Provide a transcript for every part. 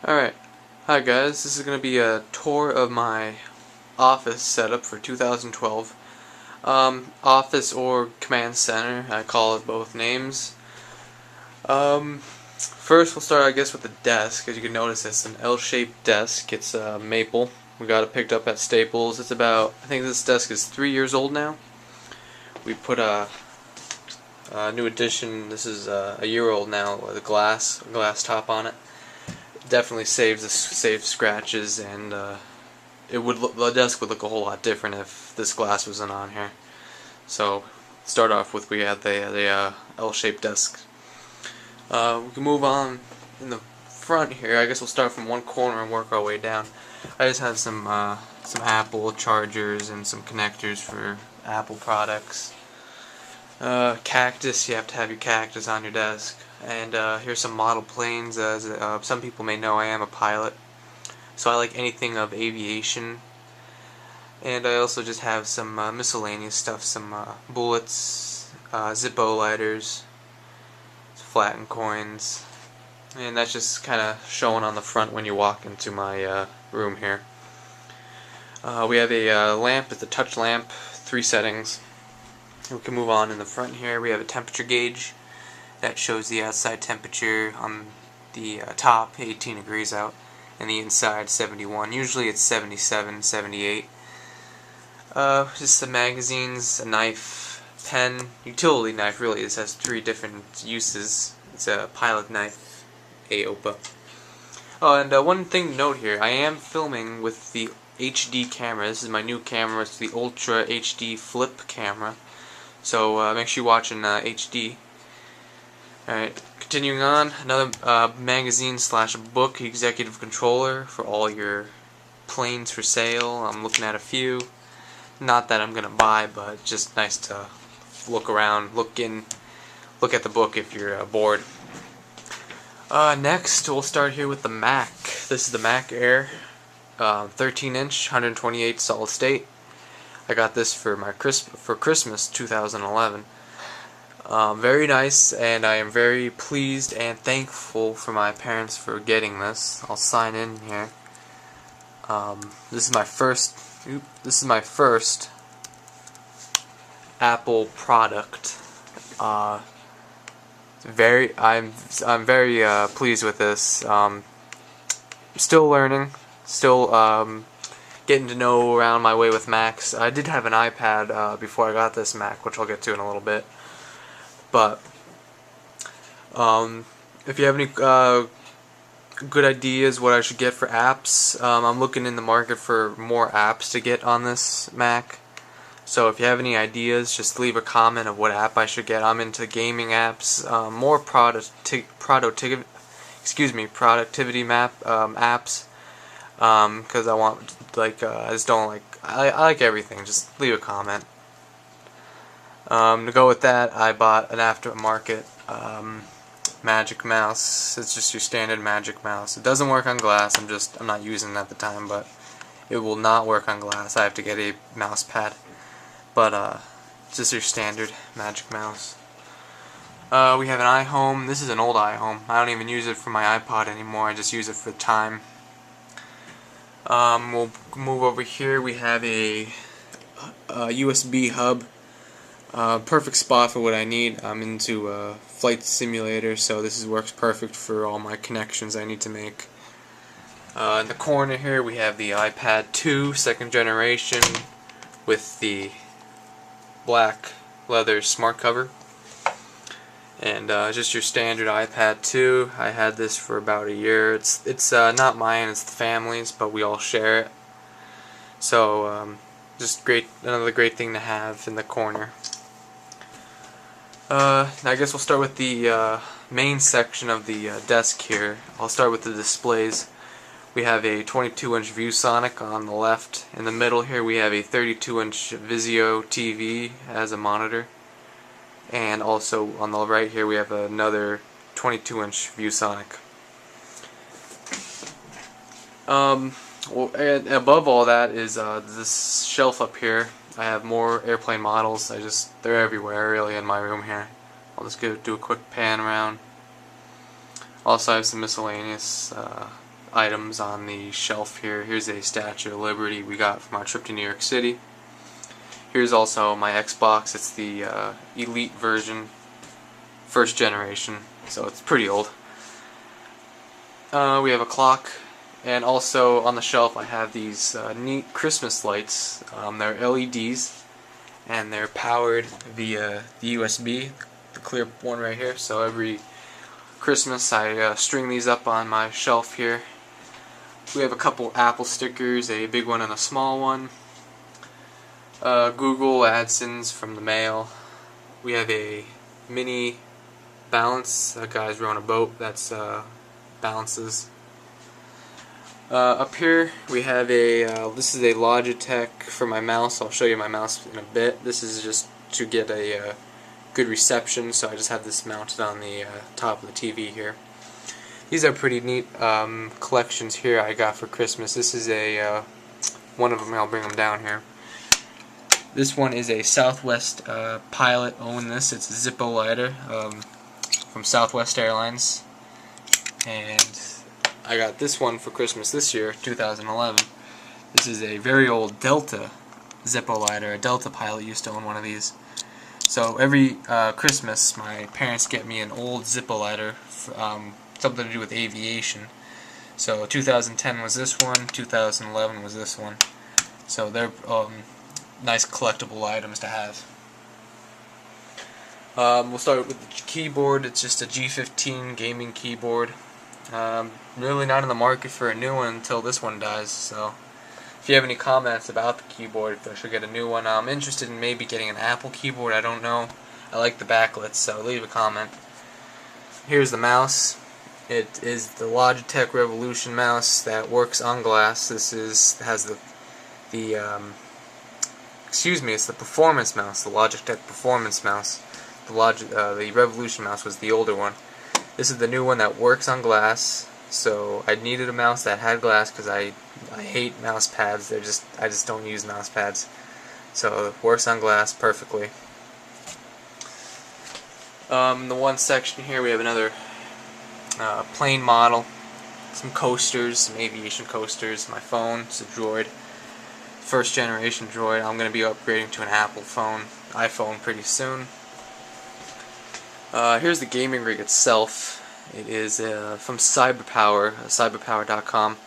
Alright, hi guys, this is going to be a tour of my office setup for 2012. Office or command center, I call it both names. First we'll start I guess with the desk. As you can notice, it's an L-shaped desk. It's maple. We got it picked up at Staples. It's about, I think this desk is 3 years old now. We put a new addition. This is a year old now with a glass top on it. Definitely saves scratches, and the desk would look a whole lot different if this glass wasn't on here. So start off with, we had the L-shaped desk. We can move on in the front here. I guess we'll start from one corner and work our way down. I just have some Apple chargers and some connectors for Apple products. Cactus, you have to have your cactus on your desk. And here's some model planes. As some people may know, I am a pilot, so I like anything of aviation. And I also just have some miscellaneous stuff, some bullets, Zippo lighters, flattened coins, and that's just kind of shown on the front when you walk into my room here. We have a lamp. It's a touch lamp, 3 settings. We can move on in the front here. We have a temperature gauge that shows the outside temperature. On the top, 18 degrees out, and the inside 71. Usually it's 77, 78. Just some magazines, a knife, pen, utility knife. Really, this has 3 different uses. It's a pilot knife, AOPA. Oh, and one thing to note here, I am filming with the HD camera. This is my new camera. It's the Ultra HD Flip camera. So make sure you watch in HD. Alright, continuing on, another magazine slash book, Executive Controller, for all your planes for sale. I'm looking at a few. Not that I'm going to buy, but just nice to look around, look at the book if you're bored. Next, we'll start here with the Mac. This is the Mac Air, 13-inch, 128 solid state. I got this for Christmas 2011. Very nice, and I am very pleased and thankful for my parents for getting this. I'll sign in here. This is my first Apple product. I'm very pleased with this. Still learning, still getting to know around my way with Macs. I did have an iPad before I got this Mac, which I'll get to in a little bit. But if you have any good ideas what I should get for apps, I'm looking in the market for more apps to get on this Mac. So if you have any ideas, just leave a comment of what app I should get. I'm into gaming apps, more productivity apps, because I want, I like everything. Just leave a comment. To go with that, I bought an aftermarket Magic Mouse. It's just your standard Magic Mouse. It doesn't work on glass. I'm not using it at the time, but it will not work on glass. I have to get a mouse pad. But just your standard Magic Mouse. We have an iHome. This is an old iHome. I don't even use it for my iPod anymore. I just use it for time. We'll move over here. We have a USB hub. Perfect spot for what I need. I'm into flight simulator, so this works perfect for all my connections I need to make. In the corner here we have the iPad 2 2nd generation with the black leather smart cover, and just your standard iPad 2. I had this for about a year. It's not mine, it's the family's, but we all share it. So just another great thing to have in the corner. I guess we'll start with the main section of the desk here. I'll start with the displays. We have a 22-inch ViewSonic on the left. In the middle here we have a 32-inch Vizio TV as a monitor. And also on the right here we have another 22-inch ViewSonic. And above all that is this shelf up here. I have more airplane models. They're everywhere really in my room here. I'll just do a quick pan around. Also I have some miscellaneous items on the shelf here. Here's a Statue of Liberty we got from our trip to New York City. Here's also my Xbox. It's the Elite version, first generation, so it's pretty old. We have a clock, and also on the shelf I have these neat Christmas lights. They're LEDs, and they're powered via the USB, the clear one right here. So every Christmas I string these up on my shelf here. We have a couple Apple stickers, a big one and a small one. Google AdSense from the mail. We have a mini balance. That guy's rowing a boat. That's balances. Up here we have a this is a Logitech for my mouse. I'll show you my mouse in a bit. This is just to get a good reception, so I just have this mounted on the top of the TV here. These are pretty neat collections here I got for Christmas. This is a one of them. I'll bring them down here. This one is a Southwest Pilot own this. It's a Zippo lighter from Southwest Airlines, and I got this one for Christmas this year, 2011. This is a very old Delta Zippo lighter. A Delta pilot used to own one of these. So every Christmas, my parents get me an old Zippo lighter, something to do with aviation. So 2010 was this one, 2011 was this one. So they're nice collectible items to have. We'll start with the keyboard. It's just a G15 gaming keyboard. Really not in the market for a new one until this one dies. So if you have any comments about the keyboard, if I should get a new one, I'm interested in maybe getting an Apple keyboard. I don't know. I like the backlit, so leave a comment. Here's the mouse. It is the Logitech Revolution mouse that works on glass. This has the it's the performance mouse, the Logitech performance mouse. The Revolution mouse was the older one. This is the new one that works on glass. So I needed a mouse that had glass because I hate mouse pads. I just don't use mouse pads. So it works on glass perfectly. The one section here we have another plain model, some coasters, some aviation coasters, my phone. It's a Droid. First generation Droid. I'm going to be upgrading to an Apple iPhone pretty soon. Here's the gaming rig itself. It is from CyberPower, cyberpower.com.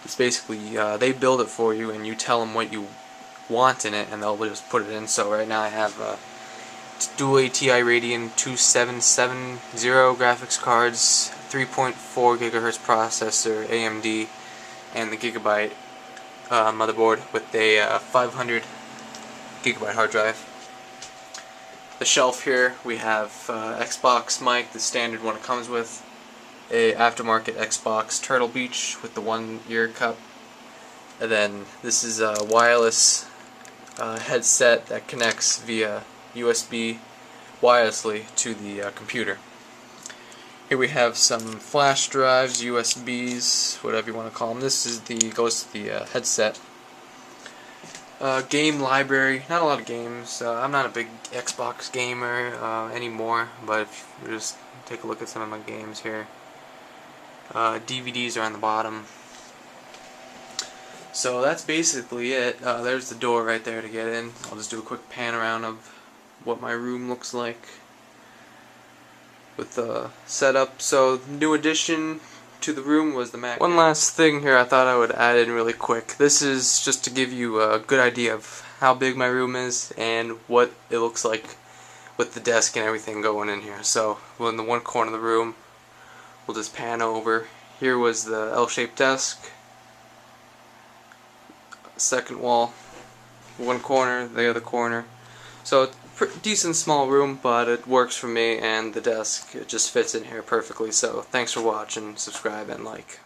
It's basically, they build it for you and you tell them what you want in it and they'll just put it in. So right now I have dual ATI Radeon 2770 graphics cards, 3.4 gigahertz processor, AMD, and the Gigabyte motherboard with a 500 gigabyte hard drive. The shelf here we have Xbox mic, the standard one it comes with, a aftermarket Xbox Turtle Beach with the 1 ear cup, and then this is a wireless headset that connects via USB wirelessly to the computer. Here we have some flash drives, USBs, whatever you want to call them. This is goes to the headset. Game library, not a lot of games. I'm not a big Xbox gamer anymore, but if you just take a look at some of my games here. DVDs are on the bottom. So that's basically it. There's the door right there to get in. I'll just do a quick pan around of what my room looks like with the setup. So the new addition to the room was the Mac. One last thing here I thought I would add in really quick. This is just to give you a good idea of how big my room is and what it looks like with the desk and everything going in here. So well, in the one corner of the room, we'll just pan over. Here was the L-shaped desk. Second wall, one corner, the other corner. So it's a decent small room, but it works for me, and the desk, it just fits in here perfectly. So thanks for watching, subscribe, and like.